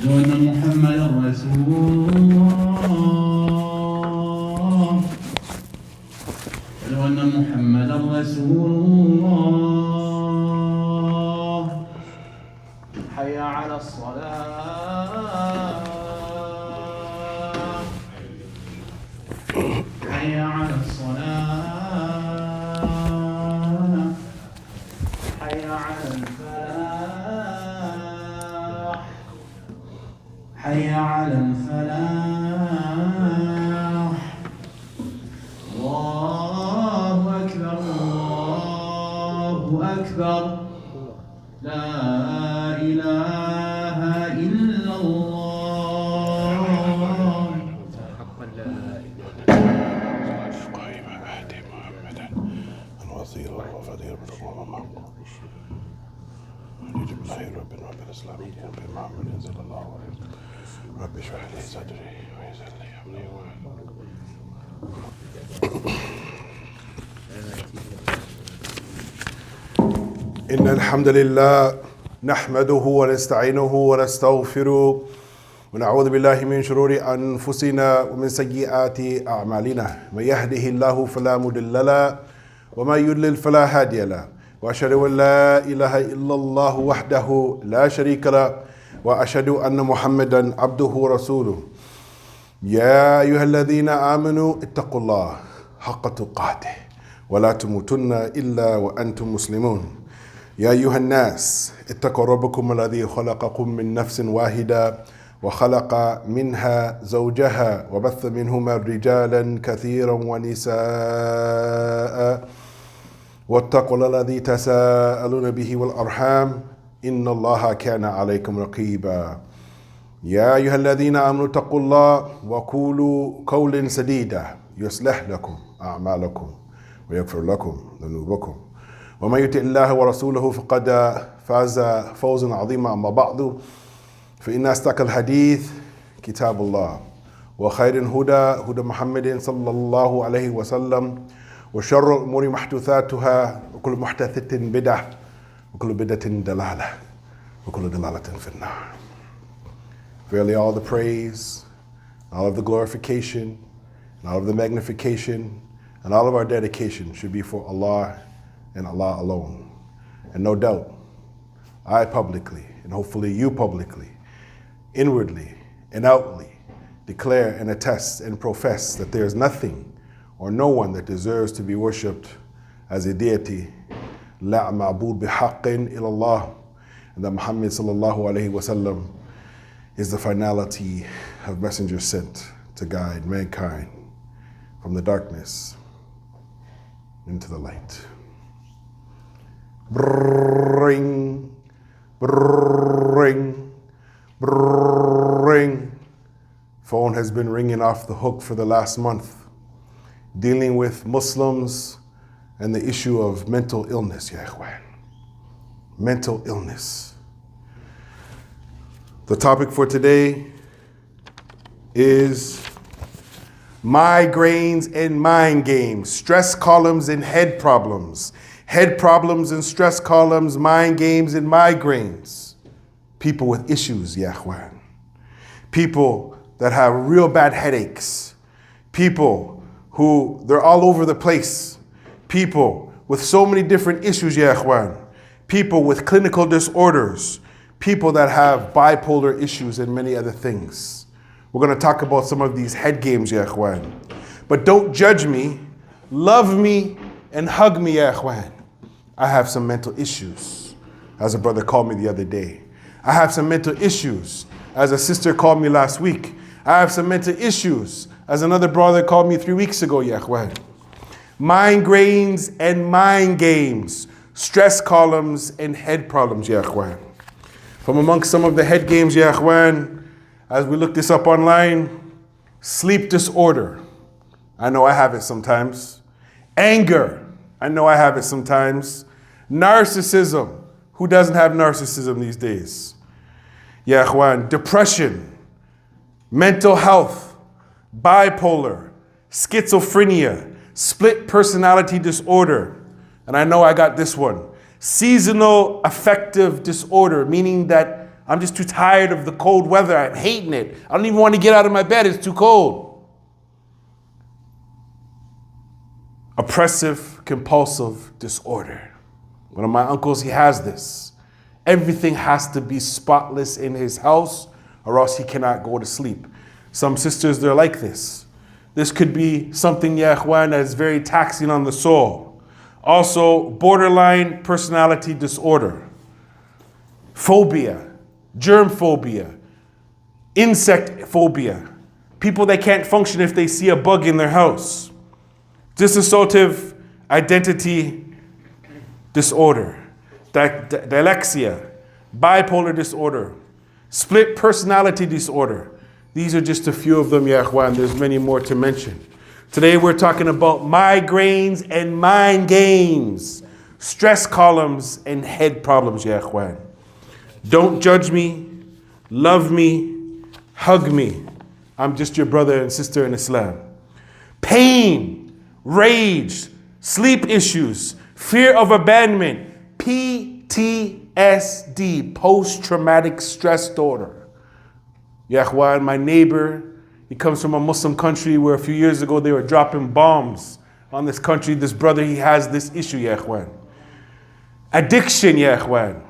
أن محمدا رسول الله أشهد أن محمدا رسول الله حي على الصلاة حي على الصلاة حي على الفلاح حي على الفلاح الله أكبر الله أكبر لا إله إلا الله حقا لا إله قائم أهدي محمدا الوصير والفضيل بالقوم يجب الله رب الإسلام رب محمد صلى الله عليه وسلم رب اشرح لي صدري ويسر لي أمري إن الحمد لله نحمده ونستعينه ونستغفره ونعوذ بالله من شرور أنفسنا ومن سيئات أعمالنا من يهده الله فلا مضل له ومن يضلل فلا هادي له وأشهد أن لا إله إلا الله وحده لا شريك له وأشهد أن محمدا عبده ورسوله يا أيها الذين آمنوا اتقوا الله حق تقاته ولا تموتن إلا وأنتم مسلمون يا أيها الناس اتقوا ربكم الذي خلقكم من نفس واحدة وخلق منها زوجها وبث منهما رجالا كثيرا ونساء واتقوا الله الذي تساءلون به والأرحام إن الله كان عليكم رقيبا يا أيها الذين آمنوا اتقوا الله وقولوا قولا سديدا يصلح لكم أعمالكم ويغفر لكم ذنوبكم ومن يطع الله ورسوله فقد فاز فوزا عظيما. أما بعد فإن أصدق الحديث كتاب الله وخير الهدى هدى محمد صلى الله عليه وسلم وشر الأمور محدثاتها وكل محدثة بدعة وكل بدعة دلالة وكل دلالة في النار. Verily all the praise, all of the glorification, and all of the magnification, and all of our dedication should be for Allah and Allah alone. And no doubt, I publicly, and hopefully you publicly, inwardly and outwardly, declare and attest and profess that there is nothing or no one that deserves to be worshipped as a deity, la ma'bud bihaqqin illallah, and that Muhammad sallallahu alayhi wa sallam is the finality of messenger sent to guide mankind from the darkness into the light. Bring, bring, bring. Phone has been ringing off the hook for the last month, dealing with Muslims and the issue of mental illness, ya ikhwan. Mental illness. The topic for today is migraines and mind games, stress columns and head problems and stress columns, mind games and migraines. People with issues, ya ikhwan. People that have real bad headaches. People who, they're all over the place. People with so many different issues, ya ikhwan. People with clinical disorders. People that have bipolar issues and many other things. We're going to talk about some of these head games, ya ikhwan. But don't judge me. Love me and hug me, ya ikhwan. I have some mental issues, as a brother called me the other day. I have some mental issues, as a sister called me last week. I have some mental issues, as another brother called me 3 weeks ago, ya ikhwan. Migraines and mind games, stress columns and head problems, ya ikhwan. From amongst some of the head games, ya ikhwan, as we look this up online, sleep disorder. I know I have it sometimes. Anger. I know I have it sometimes. Narcissism. Who doesn't have narcissism these days? Ya ikhwan. Depression. Mental health. Bipolar. Schizophrenia. Split personality disorder. And I know I got this one. Seasonal affective disorder, meaning that I'm just too tired of the cold weather. I'm hating it. I don't even want to get out of my bed. It's too cold. Oppressive compulsive disorder. One of my uncles, he has this. Everything has to be spotless in his house or else he cannot go to sleep. Some sisters, they're like this. This could be something, ya ikhwan, that is very taxing on the soul. Also, borderline personality disorder, phobia, germ phobia, insect phobia, people that can't function if they see a bug in their house, dissociative identity disorder, dyslexia, bipolar disorder, split personality disorder. These are just a few of them, ya ikhwan. There's many more to mention. Today we're talking about migraines and mind games, stress columns and head problems, ya ikhwan. Don't judge me, love me, hug me. I'm just your brother and sister in Islam. Pain, rage, sleep issues, fear of abandonment, PTSD, post-traumatic stress disorder. Ya ikhwan, my neighbor, he comes from a Muslim country where a few years ago they were dropping bombs on this country. This brother, he has this issue, ya ikhwan. Addiction, ya ikhwan.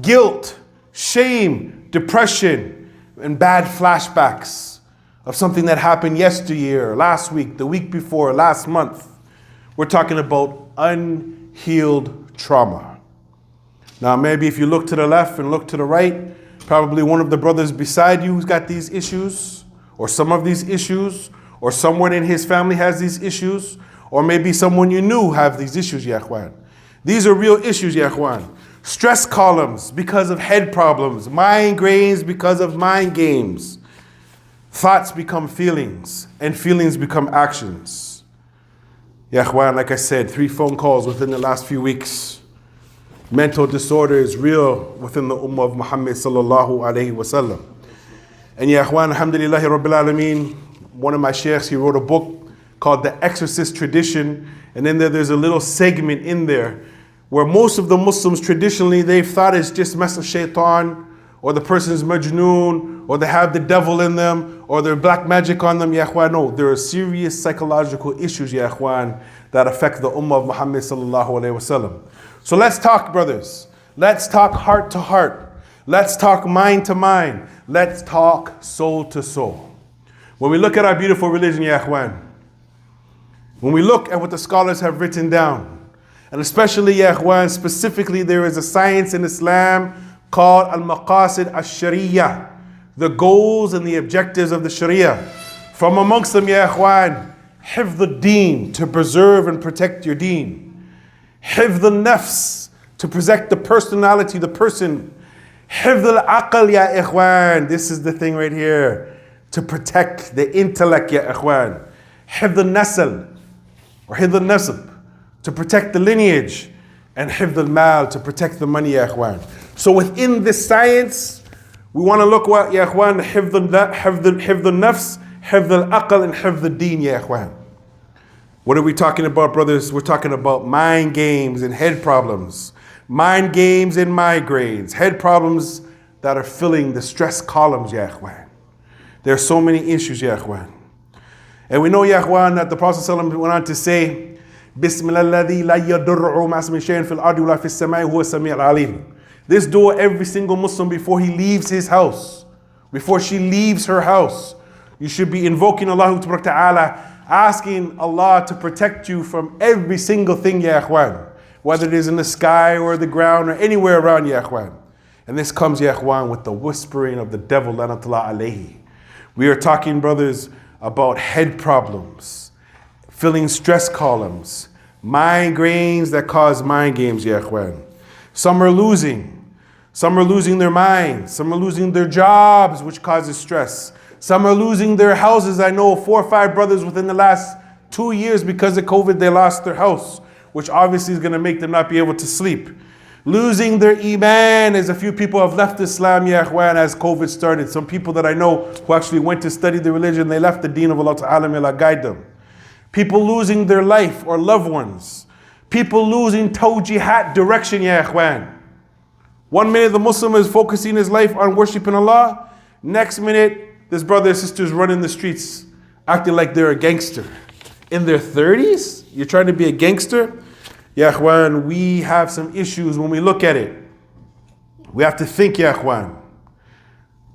Guilt, shame, depression, and bad flashbacks of something that happened yesteryear, last week, the week before, last month. We're talking about unhealed trauma. Now, maybe if you look to the left and look to the right, probably one of the brothers beside you who's got these issues, or some of these issues, or someone in his family has these issues, or maybe someone you knew have these issues, ya ikhwan. These are real issues, ya ikhwan. Stress columns because of head problems, migraines because of mind games. Thoughts become feelings, and feelings become actions. Ya ikhwan, like I said, 3 phone calls within the last few weeks. Mental disorder is real within the ummah of Muhammad sallallahu alayhi wasallam. And ya ikhwan, alhamdulillahi rabbil alameen, one of my sheikhs, he wrote a book called The Exorcist Tradition, and then there's a little segment in there where most of the Muslims traditionally, they've thought it's just mess of shaitan, or the person's majnoon, or they have the devil in them, or they're black magic on them, ya ikhwan. No, there are serious psychological issues, ya ikhwan, that affect the ummah of Muhammad sallallahu alayhi wasallam. So let's talk, brothers. Let's talk heart to heart. Let's talk mind to mind. Let's talk soul to soul. When we look at our beautiful religion, ya ikhwan, when we look at what the scholars have written down, and especially, ya ikhwan, specifically there is a science in Islam called al-maqasid al-sharia, the goals and the objectives of the sharia. From amongst them, ya ikhwan, hifdh al-deen, to preserve and protect your deen. Hifdh al-nafs, to protect the personality, the person. Hifdh al-aql, ya ikhwan, this is the thing right here, to protect the intellect, ya ikhwan. Hifdh al-nasl, or hifdh al-nasb, to protect the lineage. And hifdh al-mal, to protect the money, ya ikhwan. So within this science, we want to look at, ya ikhwan, hifdh al-nafs, hifdh al-aql, and hifdh al-deen, ya ikhwan. What are we talking about, brothers? We're talking about mind games and head problems. Mind games and migraines. Head problems that are filling the stress columns, ya ikhwan. There are so many issues, ya ikhwan. And we know, ya ikhwan, that the Prophet ﷺ went on to say, Bismillah alladhi la yadurru ma ismin shay'in fil ardi wala fis samai huwa as-sami' al-alim. This dua every single Muslim before he leaves his house, before she leaves her house, you should be invoking Allah Ta'ala, asking Allah to protect you from every single thing, ya ikhwan, whether it is in the sky or the ground or anywhere around, ya ikhwan. And this comes, ya ikhwan, with the whispering of the devil, lanatullah alayhi. We are talking, brothers, about head problems, filling stress columns, migraines that cause mind games, ya ikhwan. Some are losing their minds. Some are losing their jobs, which causes stress. Some are losing their houses. I know 4 or 5 brothers within the last 2 years because of COVID, they lost their house, which obviously is going to make them not be able to sleep. Losing their iman, as a few people have left Islam, ya ikhwan, as COVID started. Some people that I know who actually went to study the religion, they left the deen of Allah Ta'ala, may Allah guide them. People losing their life or loved ones. People losing tawjihat, direction, ya ikhwan. 1 minute the Muslim is focusing his life on worshiping Allah. Next minute, this brother and sisters running the streets acting like they're a gangster. In their 30s, you're trying to be a gangster? Ya Ikhwan, we have some issues when we look at it. We have to think, Ya Ikhwan.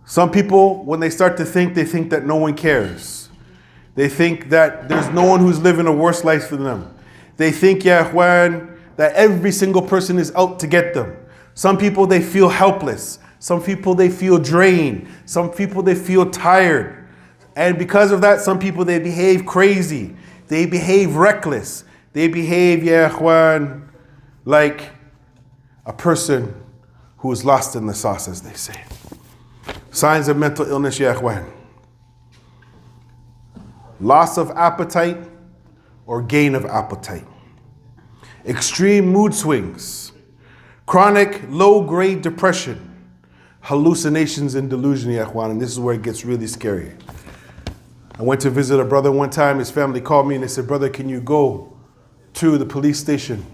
Some people, when they start to think, they think that no one cares. They think that there's no one who's living a worse life than them. They think, Ya Ikhwan, that every single person is out to get them. Some people, they feel helpless. Some people, they feel drained. Some people, they feel tired. And because of that, some people, they behave crazy. They behave reckless. They behave, Ya Ikhwan, like a person who is lost in the sauce, as they say. Signs of mental illness, Ya Ikhwan. Loss of appetite or gain of appetite. Extreme mood swings. Chronic low-grade depression. Hallucinations and delusion, Ya Ikhwan. And this is where it gets really scary. I went to visit a brother one time. His family called me and they said, brother, can you go to the police station?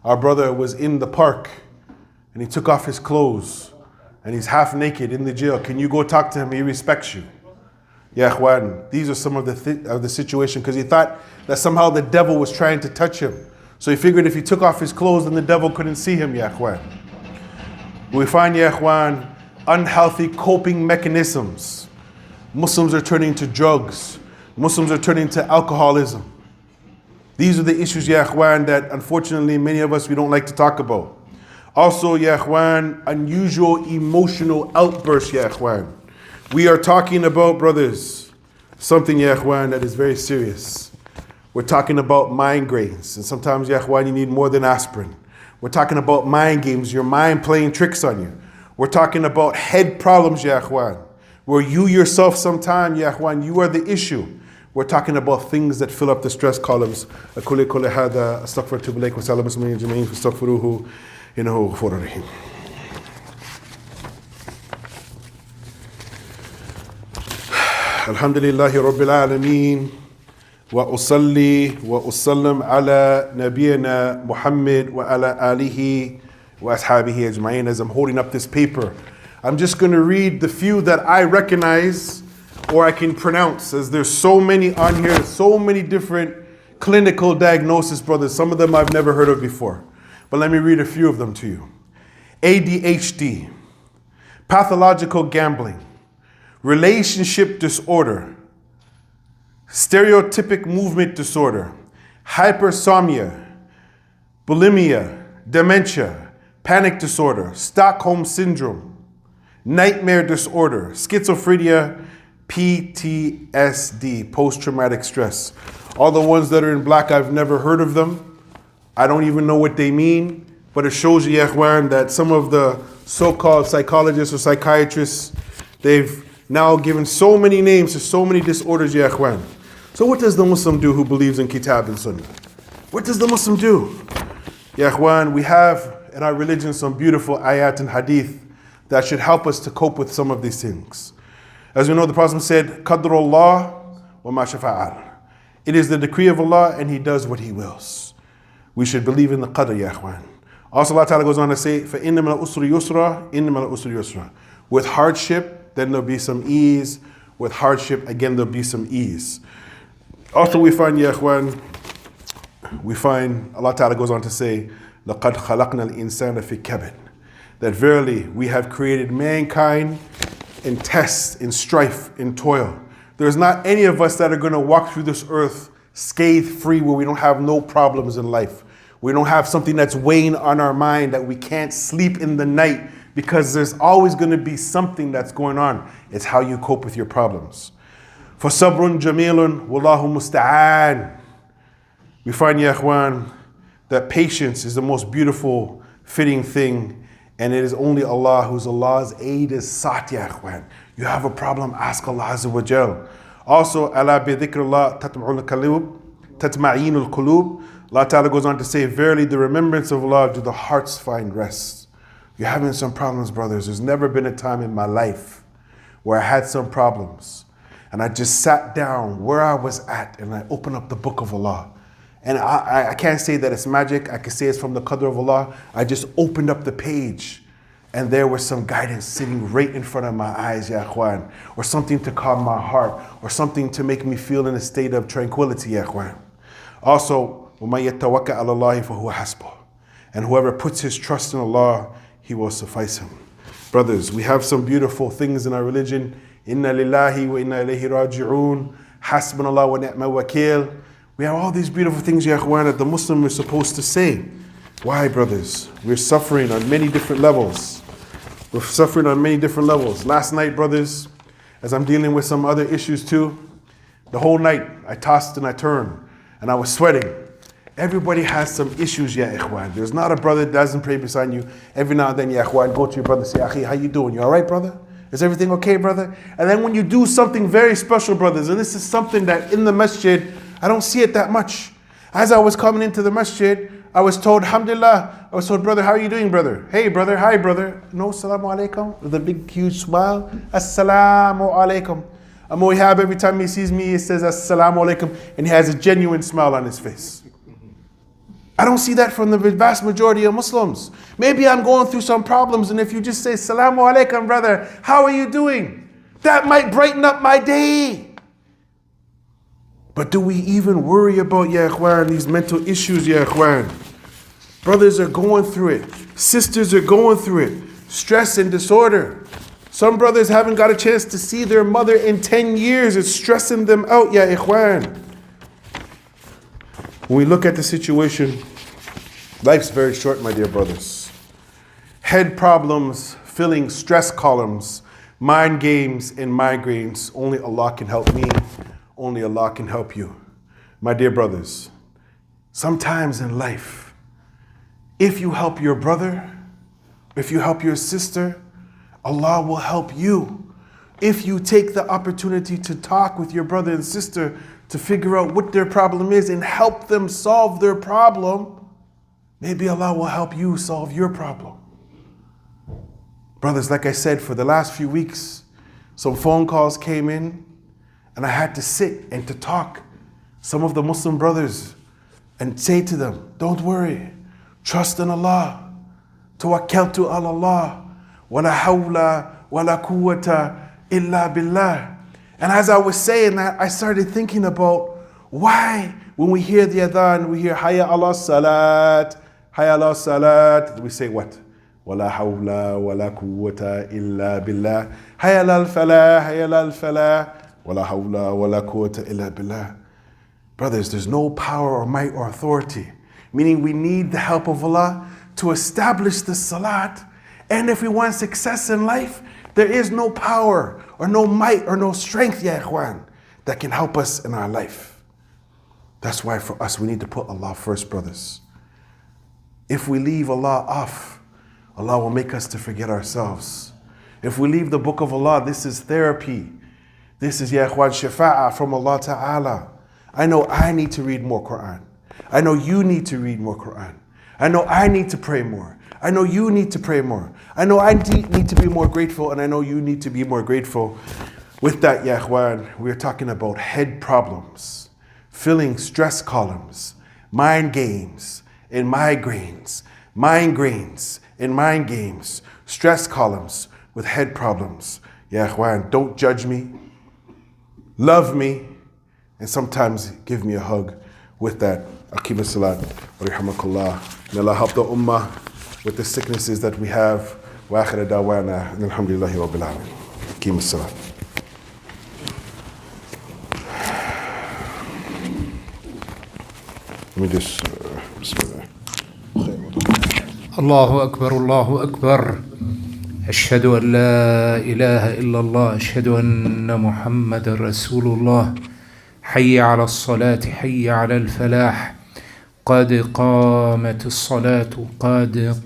Our brother was in the park and he took off his clothes and he's half naked in the jail. Can you go talk to him? He respects you. Ya Ikhwan, these are some of the situation, because he thought that somehow the devil was trying to touch him. So he figured if he took off his clothes, then the devil couldn't see him, Ya Ikhwan. We find, Ya Ikhwan, unhealthy coping mechanisms. Muslims are turning to drugs. Muslims are turning to alcoholism. These are the issues, Ya Ikhwan, that unfortunately many of us, we don't like to talk about. Also, Ya Ikhwan, unusual emotional outbursts, Ya Ikhwan. We are talking about, brothers, something, Ya Ikhwan, that is very serious. We're talking about migraines. And sometimes, Ya Ikhwan, you need more than aspirin. We're talking about mind games, your mind playing tricks on you. We're talking about head problems, Ya Ikhwan, where you yourself sometime, Ya Ikhwan, you are the issue. We're talking about things that fill up the stress columns. أقول كل هذا أستغفر توب إليك وسلام المسلمين جميعا فاستغفروه إنه غفور رحيم. الحمد لله رب العالمين وأصلي وأسلم على نبينا محمد وعلى آله وأصحابه أجمعين. As I'm holding up this paper, I'm just going to read the few that I recognize or I can pronounce, as there's so many on here, so many different clinical diagnoses, brothers. Some of them I've never heard of before. But let me read a few of them to you. ADHD, pathological gambling, relationship disorder, stereotypic movement disorder, hypersomnia, bulimia, dementia, panic disorder, Stockholm syndrome, nightmare disorder, schizophrenia, PTSD, post-traumatic stress. All the ones that are in black, I've never heard of them. I don't even know what they mean, but it shows you, Ya Ikhwan, that some of the so-called psychologists or psychiatrists, they've now given so many names to so many disorders, Ya Ikhwan. So what does the Muslim do who believes in Kitab and Sunnah? What does the Muslim do? Ya Ikhwan, we have in our religion some beautiful ayat and hadith that should help us to cope with some of these things. As we know, the Prophet said, Qadrullah wa ma shafa'al. It is the decree of Allah and He does what He wills. We should believe in the Qadr, Ya Ikhwan. Also, Allah Ta'ala goes on to say, فَإِنَّ مِنَ الْأُسْرِ يُسْرًا إِنَّ مِنَ الْأُسْرِ يُسْرًا. With hardship, then there'll be some ease. With hardship, again, there'll be some ease. Also, we find, Ya Ikhwan, Allah Ta'ala goes on to say, لَقَدْ خَلَقْنَا الْإِنسَانَ فِي كَبَدٍ. That verily, we have created mankind in tests, in strife, in toil. There's not any of us that are going to walk through this earth scathe-free, where we don't have no problems in life. We don't have something that's weighing on our mind, that we can't sleep in the night, because there's always going to be something that's going on. It's how you cope with your problems. فَصَبْرٌ جَمِيلٌ وَاللَّهُ مُسْتَعَانٌ. We find, Ya Ikhwan, that patience is the most beautiful, fitting thing, and it is only Allah whose Allah's aid is sought, Ya Ikhwan. You have a problem, ask Allah Azza wa Jal. Also, أَلَا بِذِكْرِ اللَّهِ تَتْمَعِينُ الْقُلُوبِ. Allah Ta'ala goes on to say, verily the remembrance of Allah do the hearts find rest. You're having some problems, brothers. There's never been a time in my life where I had some problems and I just sat down where I was at and I opened up the book of Allah. And I can't say that it's magic. I can say it's from the qadr of Allah. I just opened up the page and there was some guidance sitting right in front of my eyes, ya ikhwan, or something to calm my heart, or something to make me feel in a state of tranquility, ya ikhwan. Also, وَمَن يَتَّوَكَّلْ عَلَى اللَّهِ فَهُوَ حَسْبُهُ. And whoever puts his trust in Allah, He will suffice him. Brothers, we have some beautiful things in our religion. Inna lillahi wa inna ilayhi raji'un. Hasbunallah wa ni'mal wakil. We have all these beautiful things, ya ikhwan, that the Muslim is supposed to say. Why, brothers? We're suffering on many different levels. We're suffering on many different levels. Last night, brothers, as I'm dealing with some other issues too, the whole night I tossed and I turned and I was sweating. Everybody has some issues, ya ikhwan. There's not a brother that doesn't pray beside you. Every now and then, ya ikhwan, go to your brother, say, Akhi, how you doing? You all right, brother? Is everything okay, brother? And then when you do something very special, brothers, and this is something that in the masjid, I don't see it that much. As I was coming into the masjid, I was told, alhamdulillah, I was told, brother, how are you doing, brother? Hey, brother, hi, brother. No, assalamu alaikum, with a big, huge smile. Assalamu alaikum. Abu Ihab, every time he sees me, he says, assalamu alaikum, and he has a genuine smile on his face. I don't see that from the vast majority of Muslims. Maybe I'm going through some problems, and if you just say, Assalamu alaikum, brother, how are you doing? That might brighten up my day. But do we even worry about, ya ikhwan, these mental issues, ya ikhwan? Brothers are going through it. Sisters are going through it. Stress and disorder. Some brothers haven't got a chance to see their mother in 10 years. It's stressing them out, ya ikhwan. When we look at the situation, life's very short, my dear brothers. Head problems, filling stress columns, mind games, and migraines. Only Allah can help me. Only Allah can help you. My dear brothers, sometimes in life, if you help your brother, if you help your sister, Allah will help you. If you take the opportunity to talk with your brother and sister to figure out what their problem is and help them solve their problem, maybe Allah will help you solve your problem. Brothers, like I said, for the last few weeks, some phone calls came in and I had to sit and to talk some of the Muslim brothers and say to them, don't worry, trust in Allah. Tawakkaltu ala Allah. Wala hawla wala quwwata illa billah. And as I was saying that, I started thinking about why, when we hear the adhan, we hear Hayya ala salat, Hayya ala salat, we say what? Wala hawla wala quwwata illa billah. Hayya ala al-falah, Hayya ala al-falah, wala hawla wala quwwata illa billah. Brothers, there's no power or might or authority, meaning we need the help of Allah to establish the salat. And if we want success in life, there is no power or no might or no strength, ya ikhwan, that can help us in our life. That's why for us, we need to put Allah first, brothers. If we leave Allah off, Allah will make us to forget ourselves. If we leave the book of Allah, this is therapy. This is, ya ikhwan, shafa'ah from Allah Ta'ala. I know I need to read more Quran. I know you need to read more Quran. I know I need to pray more. I know you need to pray more. I know I need to be more grateful, and I know you need to be more grateful. With that, ya ikhwan, we're talking about head problems, filling stress columns, mind games and migraines, migraines and mind games, stress columns with head problems. Ya ikhwan, don't judge me, love me, and sometimes give me a hug. With that, Aqim as-salat, wa rahmakallah. May Allah help the ummah with the sicknesses that we have. Wa akhir da'wana, alhamdulillahi rabbil alamin. Aqim as-salat. Let me just, bismillah. الله أكبر الله أكبر أشهد أن لا إله إلا الله أشهد أن محمد رسول الله حي على الصلاة حي على الفلاح قد قامت الصلاة قد